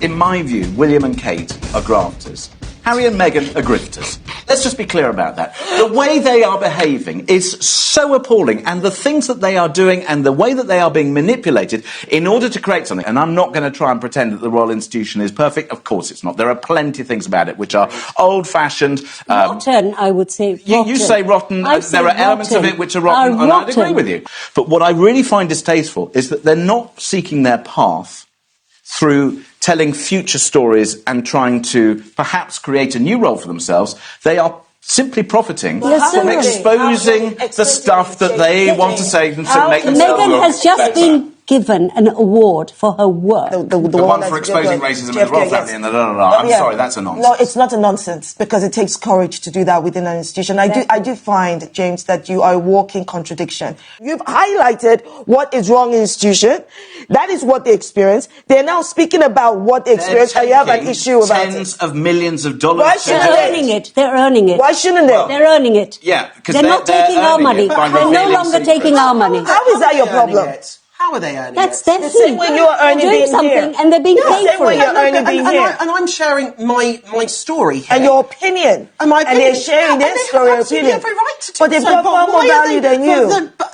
In my view, William and Kate are grafters. Harry and Meghan are grifters. Let's just be clear about that. The way they are behaving is so appalling, and the things that they are doing and the way that they are being manipulated in order to create something. And I'm not going to try and pretend that the royal institution is perfect. Of course it's not. There are plenty of things about it which are old-fashioned. Rotten, I would say. You say rotten. There are elements of it which are rotten, and I'd agree with you. But what I really find distasteful is that they're not seeking their path through telling future stories and trying to perhaps create a new role for themselves. They are simply profiting from exposing the stuff that they want to say and to make themselves Meghan has just been given an award for her work. The one for exposing racism in the royal family and I'm sorry, that's a nonsense. No, it's not a nonsense, because it takes courage to do that within an institution. I do find, James, that you are a walking contradiction. You've highlighted what is wrong in the institution. That is what they experience. They're now speaking about what they experience, and you have an issue about tens of millions of dollars. Why shouldn't They're earning it. They're earning it. Why shouldn't they? They're earning it. Yeah, because they're not taking our money. They're no longer taking our money. How is that your problem? How are they earning That's it? their The same way you are earning doing being something here. and they're being paid same for way it. you're earning being here. And I'm sharing my story here. And your opinion. And they're sharing their story and opinion. Every right to do But they've got far more value than you.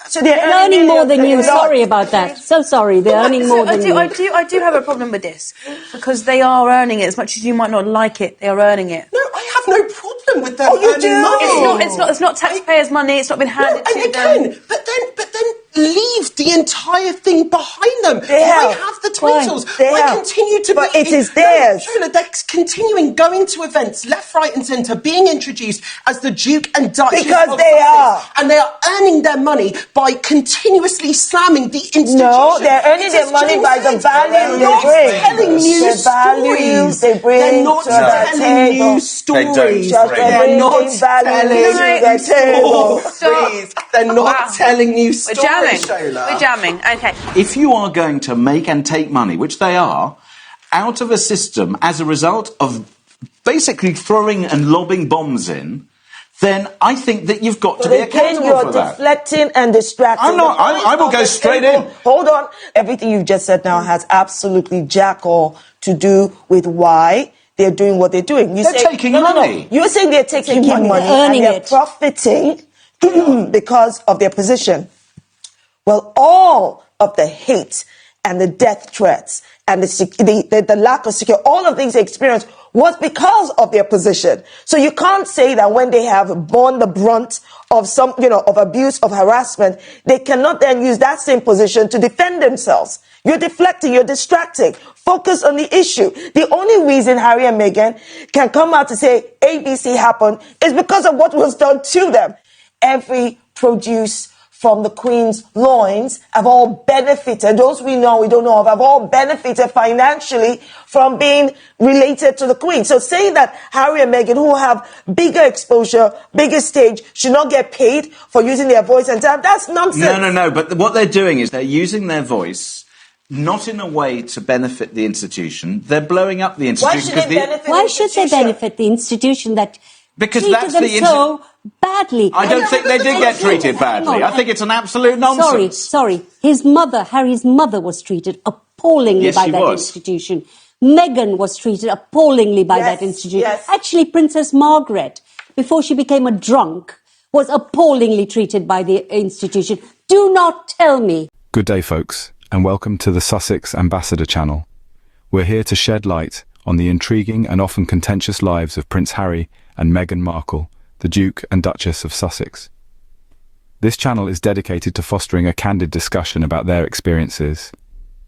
So They're earning more than you. Sorry about that. So sorry. They're earning more than you. I do have a problem with this, because they are earning it. As much as you might not like it, they are earning it. No, I have no problem with them you earning do? money. It's not taxpayers' money. It's not been handed to them. But then leave the entire thing behind them. They have the titles. They continue to but be. it is theirs. Shola, they're continuing going to events left, right, and centre, being introduced as the Duke and Duchess because of they Sussex, are, and they are earning their money by continuously slamming the institution. No, they're earning their money by the value they bring. Telling new stories. They bring. They're not telling new stories. They're not telling stories. They're not telling new stories. We're jamming. Okay. If you are going to make and take money, which they are, out of a system as a result of basically throwing and lobbing bombs in, then I think that you've got to be accountable for that. You're deflecting and distracting. I'm not. I will go straight in. Hold on. Everything you've just said now has absolutely jack all to do with why they're doing what they're doing. They're taking money. No. You're saying they're taking money earning and they're it. profiting because of their position. Well, all of the hate and the death threats and the lack of security, all of things they experienced was because of their position. So you can't say that when they have borne the brunt of some, of abuse, of harassment, they cannot then use that same position to defend themselves. You're deflecting, you're distracting. Focus on the issue. The only reason Harry and Meghan can come out to say ABC happened is because of what was done to them. Every produce from the Queen's loins have all benefited, those we know, we don't know of, have all benefited financially from being related to the Queen. So saying that Harry and Meghan, who have bigger exposure, bigger stage, should not get paid for using their voice and time, that's nonsense. No. But what they're doing is they're using their voice not in a way to benefit the institution. They're blowing up the institution. Why should they benefit the institution that treated them so badly? I don't think they did get treated badly. I think it's an absolute nonsense. Sorry. Harry's mother was treated appallingly by that institution. Meghan was treated appallingly by that institution. Yes. Actually, Princess Margaret, before she became a drunk, was appallingly treated by the institution. Do not tell me. Good day, folks, and welcome to the Sussex Ambassador channel. We're here to shed light on the intriguing and often contentious lives of Prince Harry and Meghan Markle, the Duke and Duchess of Sussex. This channel is dedicated to fostering a candid discussion about their experiences,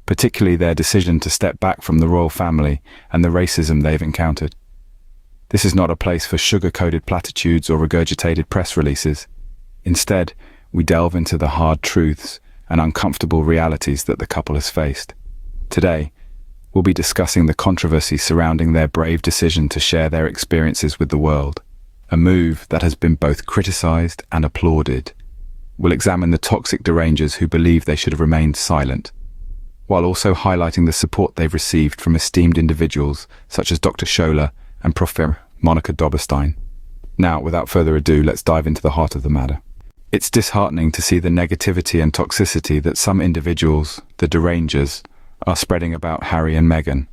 particularly their decision to step back from the royal family and the racism they've encountered. This is not a place for sugar-coated platitudes or regurgitated press releases. Instead, we delve into the hard truths and uncomfortable realities that the couple has faced. Today, we'll be discussing the controversy surrounding their brave decision to share their experiences with the world, a move that has been both criticised and applauded. We'll examine the toxic derangers who believe they should have remained silent, while also highlighting the support they've received from esteemed individuals such as Dr.Shola&Prof, Monika. Now, without further ado, let's dive into the heart of the matter. It's disheartening to see the negativity and toxicity that some individuals, the derangers, are spreading about Harry and Meghan.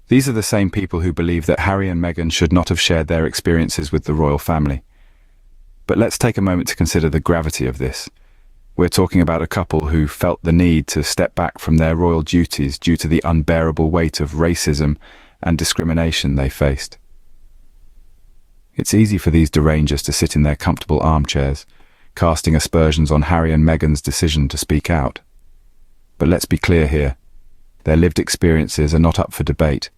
These are the same people who believe that Harry and Meghan should not have shared their experiences with the royal family. But let's take a moment to consider the gravity of this. We're talking about a couple who felt the need to step back from their royal duties due to the unbearable weight of racism and discrimination they faced. It's easy for these derangers to sit in their comfortable armchairs, casting aspersions on Harry and Meghan's decision to speak out. But let's be clear here. Their lived experiences are not up for debate.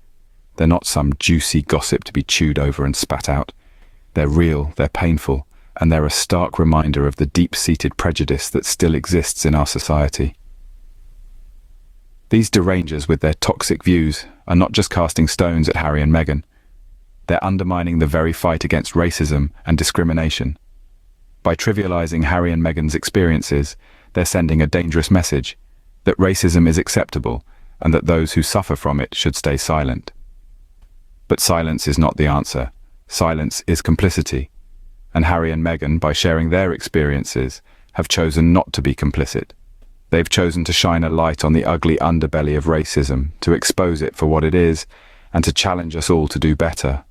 They're not some juicy gossip to be chewed over and spat out. They're real, they're painful, and they're a stark reminder of the deep-seated prejudice that still exists in our society. These derangers with their toxic views are not just casting stones at Harry and Meghan. They're undermining the very fight against racism and discrimination. By trivializing Harry and Meghan's experiences, they're sending a dangerous message that racism is acceptable and that those who suffer from it should stay silent. But silence is not the answer. Silence is complicity. And Harry and Meghan, by sharing their experiences, have chosen not to be complicit. They've chosen to shine a light on the ugly underbelly of racism, to expose it for what it is, and to challenge us all to do better.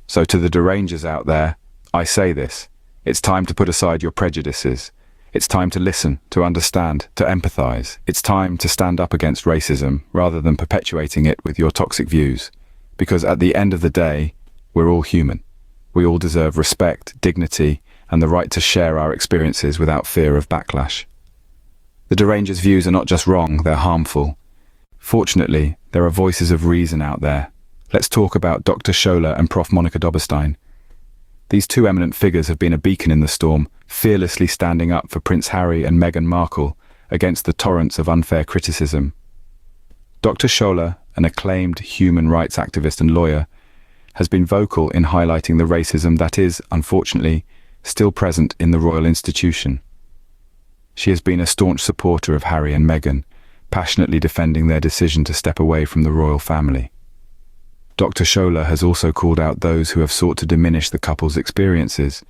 So to the derangers out there, I say this: it's time to put aside your prejudices. It's time to listen, to understand, to empathize. It's time to stand up against racism rather than perpetuating it with your toxic views. Because at the end of the day, we're all human. We all deserve respect, dignity, and the right to share our experiences without fear of backlash. The derangers' views are not just wrong, they're harmful. Fortunately, there are voices of reason out there. Let's talk about Dr.Shola&Prof. Monika. These two eminent figures have been a beacon in the storm, fearlessly standing up for Prince Harry and Meghan Markle against the torrents of unfair criticism. Dr. Shola, an acclaimed human rights activist and lawyer, has been vocal in highlighting the racism that is, unfortunately, still present in the royal institution. She has been a staunch supporter of Harry and Meghan, passionately defending their decision to step away from the royal family. Dr. Shola has also called out those who have sought to diminish the couple's experiences,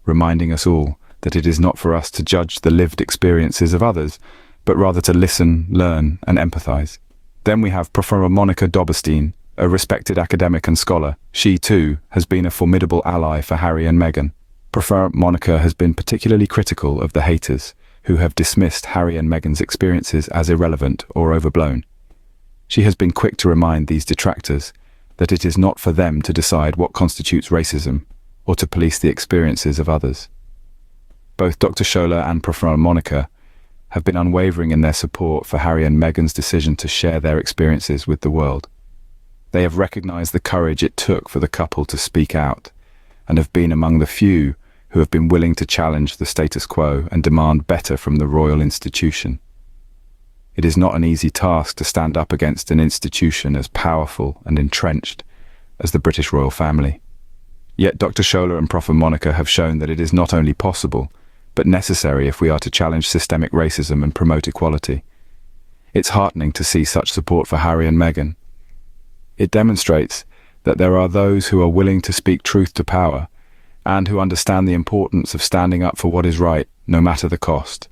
reminding us all that it is not for us to judge the lived experiences of others, but rather to listen, learn, and empathize. Then we have Professor Monika, a respected academic and scholar. She, too, has been a formidable ally for Harry and Meghan. Professor Monika has been particularly critical of the haters, who have dismissed Harry and Meghan's experiences as irrelevant or overblown. She has been quick to remind these detractors that it is not for them to decide what constitutes racism or to police the experiences of others. Both Dr. Shola and Professor Monika have been unwavering in their support for Harry and Meghan's decision to share their experiences with the world. They have recognized the courage it took for the couple to speak out, and have been among the few who have been willing to challenge the status quo and demand better from the royal institution. It is not an easy task to stand up against an institution as powerful and entrenched as the British royal family. Yet Dr. Shola&Prof. and Monika have shown that it is not only possible, but necessary if we are to challenge systemic racism and promote equality. It's heartening to see such support for Harry and Meghan. It demonstrates that there are those who are willing to speak truth to power, and who understand the importance of standing up for what is right, no matter the cost.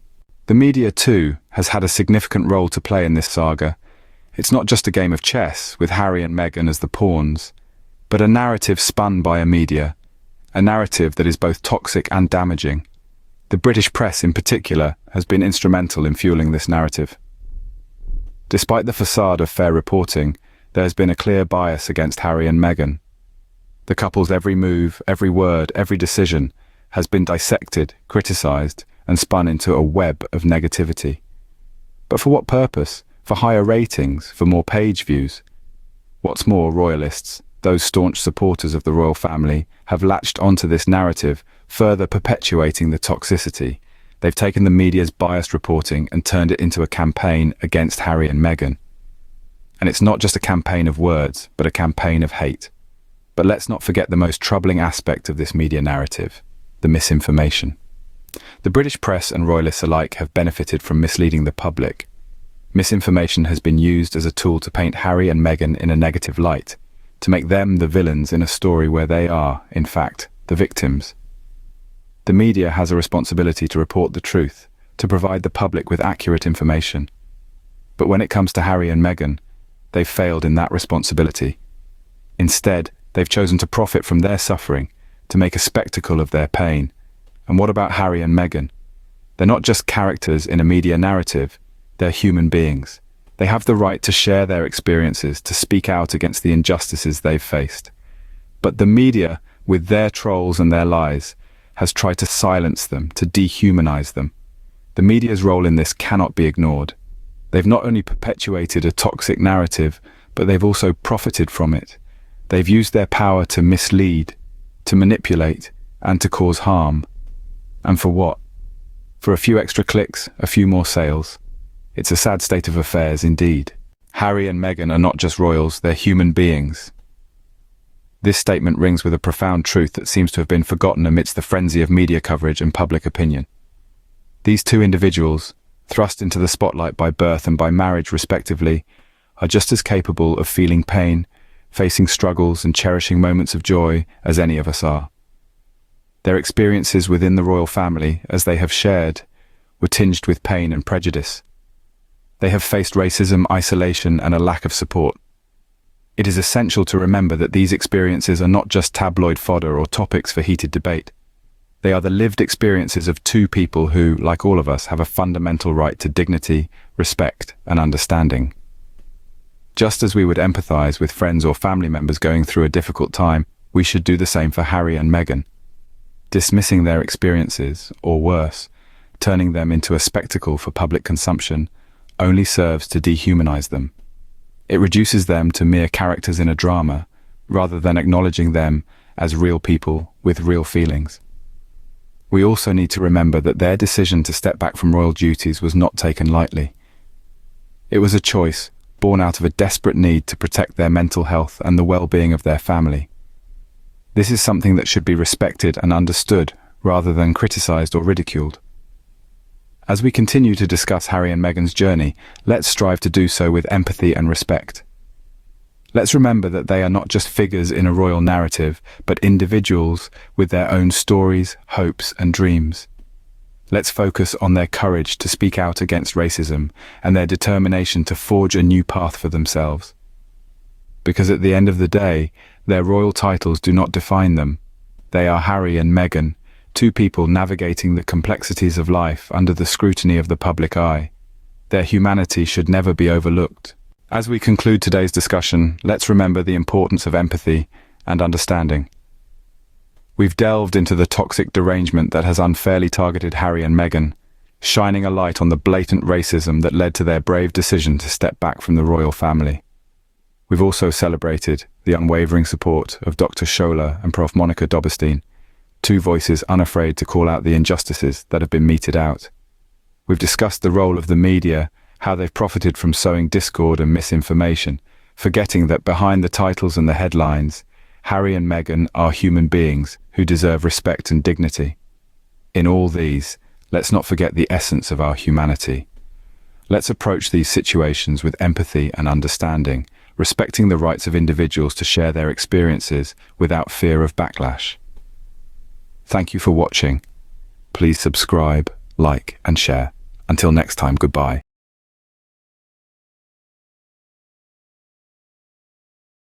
The media, too, has had a significant role to play in this saga. It's not just a game of chess, with Harry and Meghan as the pawns, but a narrative spun by a media, a narrative that is both toxic and damaging. The British press, in particular, has been instrumental in fueling this narrative. Despite the facade of fair reporting, there has been a clear bias against Harry and Meghan. The couple's every move, every word, every decision has been dissected, criticised, and spun into a web of negativity. But for what purpose? For higher ratings? For more page views? What's more, royalists, those staunch supporters of the royal family, have latched onto this narrative, further perpetuating the toxicity. They've taken the media's biased reporting and turned it into a campaign against Harry and Meghan. And it's not just a campaign of words, but a campaign of hate. But let's not forget the most troubling aspect of this media narrative: the misinformation. The British press and royalists alike have benefited from misleading the public. Misinformation has been used as a tool to paint Harry and Meghan in a negative light, to make them the villains in a story where they are, in fact, the victims. The media has a responsibility to report the truth, to provide the public with accurate information. But when it comes to Harry and Meghan, they've failed in that responsibility. Instead, they've chosen to profit from their suffering, to make a spectacle of their pain. And what about Harry and Meghan? They're not just characters in a media narrative, they're human beings. They have the right to share their experiences, to speak out against the injustices they've faced. But the media, with their trolls and their lies, has tried to silence them, to dehumanize them. The media's role in this cannot be ignored. They've not only perpetuated a toxic narrative, but they've also profited from it. They've used their power to mislead, to manipulate, and to cause harm. And for what? For a few extra clicks, a few more sales. It's a sad state of affairs indeed. Harry and Meghan are not just royals, they're human beings. This statement rings with a profound truth that seems to have been forgotten amidst the frenzy of media coverage and public opinion. These two individuals, thrust into the spotlight by birth and by marriage respectively, are just as capable of feeling pain, facing struggles and cherishing moments of joy as any of us are. Their experiences within the royal family, as they have shared, were tinged with pain and prejudice. They have faced racism, isolation, and a lack of support. It is essential to remember that these experiences are not just tabloid fodder or topics for heated debate. They are the lived experiences of two people who, like all of us, have a fundamental right to dignity, respect, and understanding. Just as we would empathize with friends or family members going through a difficult time, we should do the same for Harry and Meghan. Dismissing their experiences, or worse, turning them into a spectacle for public consumption, only serves to dehumanize them. It reduces them to mere characters in a drama, rather than acknowledging them as real people with real feelings. We also need to remember that their decision to step back from royal duties was not taken lightly. It was a choice born out of a desperate need to protect their mental health and the well-being of their family. This is something that should be respected and understood, rather than criticized or ridiculed. As we continue to discuss Harry and Meghan's journey, let's strive to do so with empathy and respect. Let's remember that they are not just figures in a royal narrative, but individuals with their own stories, hopes, and dreams. Let's focus on their courage to speak out against racism and their determination to forge a new path for themselves. Because at the end of the day, their royal titles do not define them. They are Harry and Meghan, two people navigating the complexities of life under the scrutiny of the public eye. Their humanity should never be overlooked. As we conclude today's discussion, let's remember the importance of empathy and understanding. We've delved into the toxic derangement that has unfairly targeted Harry and Meghan, shining a light on the blatant racism that led to their brave decision to step back from the royal family. We've also celebrated the unwavering support of Dr.Shola&Prof Monika, two voices unafraid to call out the injustices that have been meted out. We've discussed the role of the media, how they've profited from sowing discord and misinformation, forgetting that behind the titles and the headlines, Harry and Meghan are human beings who deserve respect and dignity. In all these, let's not forget the essence of our humanity. Let's approach these situations with empathy and understanding, respecting the rights of individuals to share their experiences without fear of backlash. Thank you for watching. Please subscribe, like, and share. Until next time, goodbye.